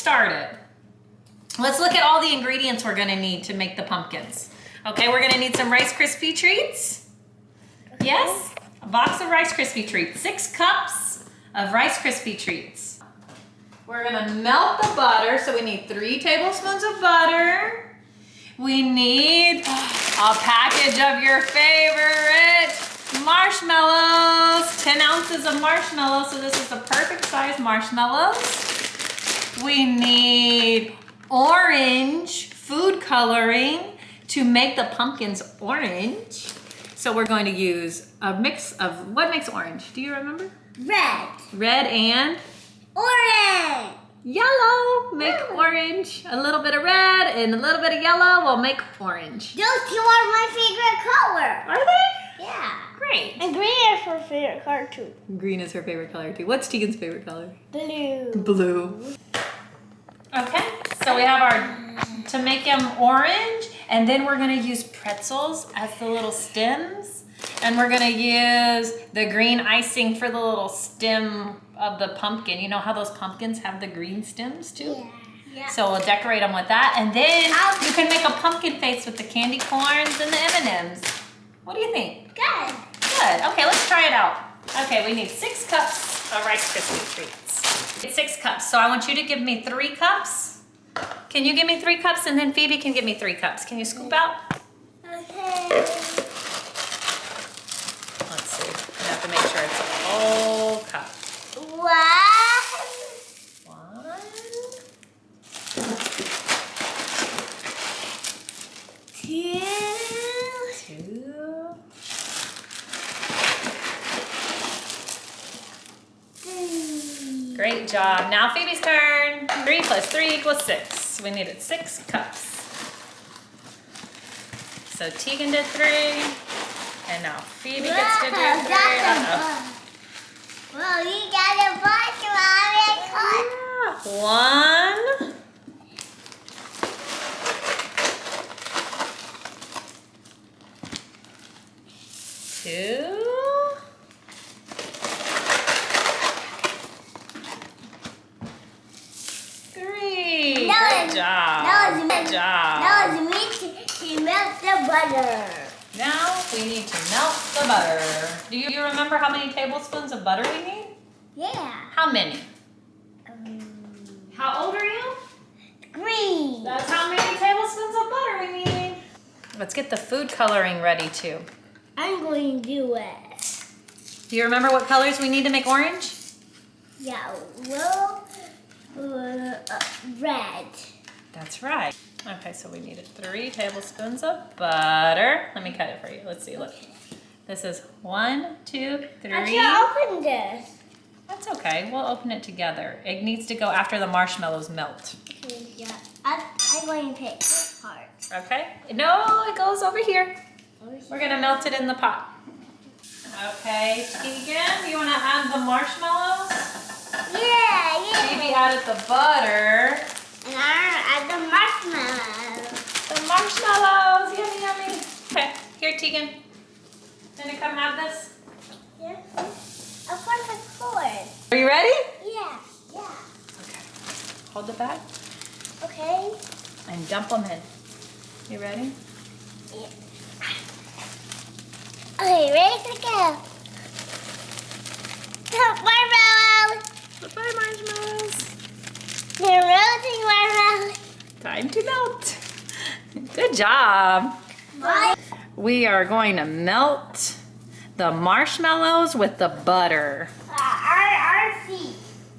started. Let's look at all the ingredients we're gonna need to make the pumpkins. Okay, we're gonna need some Rice Krispie treats. Yes, a box of Rice Krispie treats, 6 cups of Rice Krispie treats. We're gonna melt the butter, so we need 3 tablespoons of butter. We need a package of your favorite marshmallows, 10 ounces of marshmallows, so this is the perfect size marshmallows. We need orange food coloring to make the pumpkins orange. So we're going to use a mix of, what makes orange? Do you remember? Red. Red and? Orange. Yellow. Make orange. A little bit of red and a little bit of yellow will make orange. Those 2 are my favorite color. Are they? Yeah. Great. And green is her favorite color too. Green is her favorite color too. What's Tegan's favorite color? Blue. Blue. Okay, so we have our, to make them orange, and then we're gonna use pretzels as the little stems, and we're gonna use the green icing for the little stem of the pumpkin. You know how those pumpkins have the green stems too? Yeah. Yeah. So we'll decorate them with that, and then you can make a pumpkin face with the candy corns and the M&Ms. What do you think? Good. Good. Okay, let's try it out. Okay, we need 6 cups of Rice Krispie treats. It's 6 cups, so I want you to give me 3 cups. Can you give me 3 cups, and then Phoebe can give me 3 cups. Can you scoop out? Okay. Let's see. I have to make sure it's a whole cup. 1. 1. 2. 2. Great job. Now Phoebe's turn. 3 plus 3 equals 6. We needed 6 cups. So Teagan did 3, and now Phoebe gets to do 3. Uh-oh. Well, you got a bunch, Mommy. 1. 2. 3. Good job. Good job. Now it's me to melt the butter. Now we need to melt the butter. Do you remember how many tablespoons of butter we need? Yeah. How many? How old are you? Green. That's how many tablespoons of butter we need. Let's get the food coloring ready too. I'm going to do it. Do you remember what colors we need to make orange? Yellow, red. That's right. Okay, so we needed 3 tablespoons of butter. Let me cut it for you. Let's see, look. This is 1, 2, 3. I can't open this. That's okay, we'll open it together. It needs to go after the marshmallows melt. Okay, yeah. I'm going to pick this part. Okay? No, it goes over here. We're gonna melt it in the pot. Okay, Teagan, you wanna add the marshmallows? Yeah. Phoebe added the butter. And I add the marshmallows. The marshmallows, yummy, yummy. Okay, here Teagan. Gonna come have this? Yeah. Of course it's cord. Are you ready? Yeah. Okay. Hold the bag Okay. and dump them in. You ready? Yeah. Okay, ready to go. Marshmallows. Bye, marshmallows. They're melting marshmallows. Time to melt. Good job. Bye. We are going to melt the marshmallows with the butter. Our feet.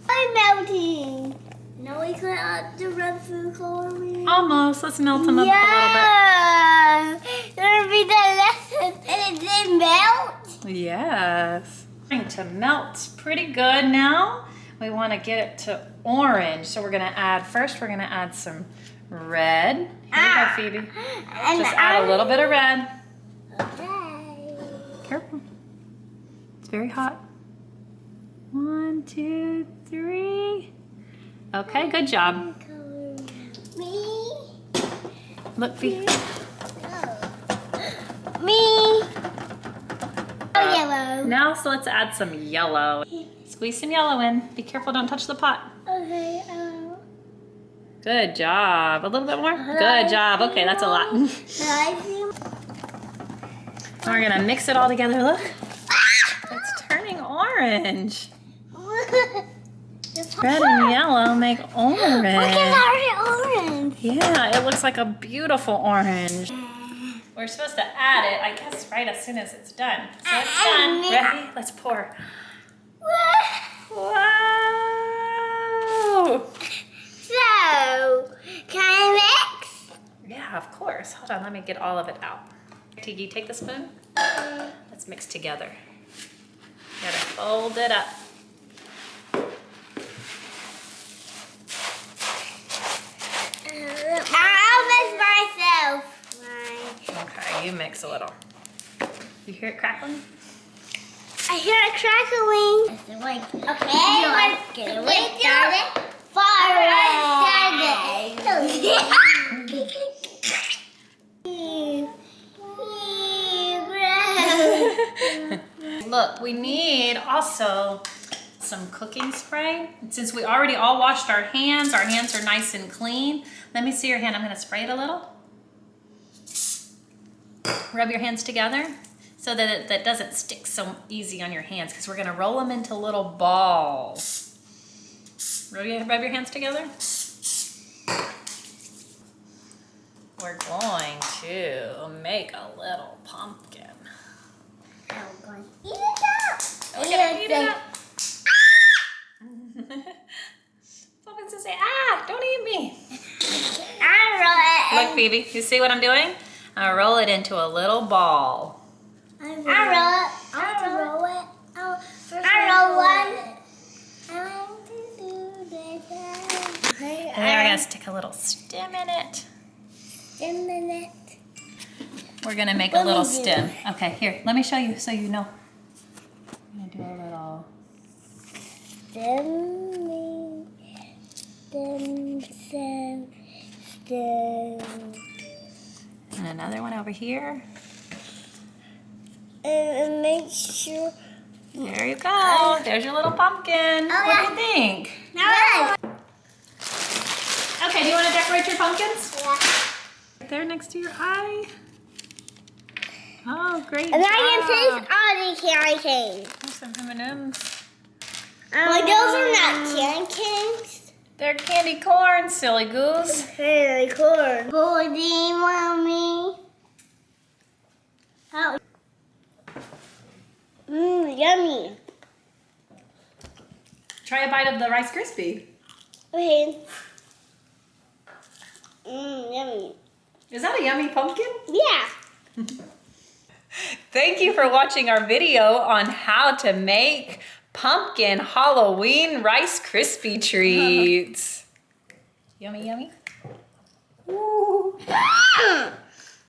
I'm melting. Now we can add the red food coloring. Almost. Let's melt them up a Yeah. That'll be the lesson. And it did melt. little bit. Yes. Going to melt pretty good now. We want to get it to orange. So we're going to add, first we're going to add some red. Here you go, Phoebe. And Just add a little bit of red. Okay. Careful. It's very hot. 1, 2, 3. Okay, good job. Me. Look, Phoebe. Me. Oh, yellow. Now, so let's add some yellow. Squeeze some yellow in. Be careful, don't touch the pot. Okay. Good job. A little bit more? Good job. Okay, that's a lot. We're gonna mix it all together. Look. It's turning orange. Red and yellow make orange. Look at that orange. Yeah, it looks like a beautiful orange. We're supposed to add it, I guess, right as soon as it's done. So it's done. Ready? Let's pour. Wow! So, can I mix? Yeah, of course. Hold on, let me get all of it out. Tiggy, take the spoon. Let's mix together. You gotta fold it up. I'll mix myself. Okay, you mix a little. You hear it crackling? I hear it crackling. Okay, let's get it started. Look, we need also some cooking spray. And since we already all washed our hands are nice and clean. Let me see your hand. I'm gonna spray it a little. Rub your hands together so that it doesn't stick so easy on your hands, because we're gonna roll them into little balls. Rub your hands together. We're going to make a little pumpkin. Eat it up. Okay, eat it up. Pumpkin says, ah, don't eat me. Look, Phoebe, you see what I'm doing? I roll it into a little ball. I roll it. And then we're gonna stick a little stem in it. We're gonna make a little stem. Okay, here, let me show you so you know. I'm gonna do a little. Stem. And another one over here. And make sure. There you go. There's your little pumpkin. What do you think? Okay, do you want to decorate your pumpkins? Yeah. Right there next to your eye. Oh, great And job. I can taste all the candy canes. There's some M&Ms. Well, those are not candy canes. They're candy corn, silly goose. Candy corn. Holding mommy. How? Yummy. Try a bite of the Rice Krispie. Okay. Yummy. Is that a yummy pumpkin? Yeah. Thank you for watching our video on how to make pumpkin Halloween Rice Krispie treats. Yummy, yummy. Ooh.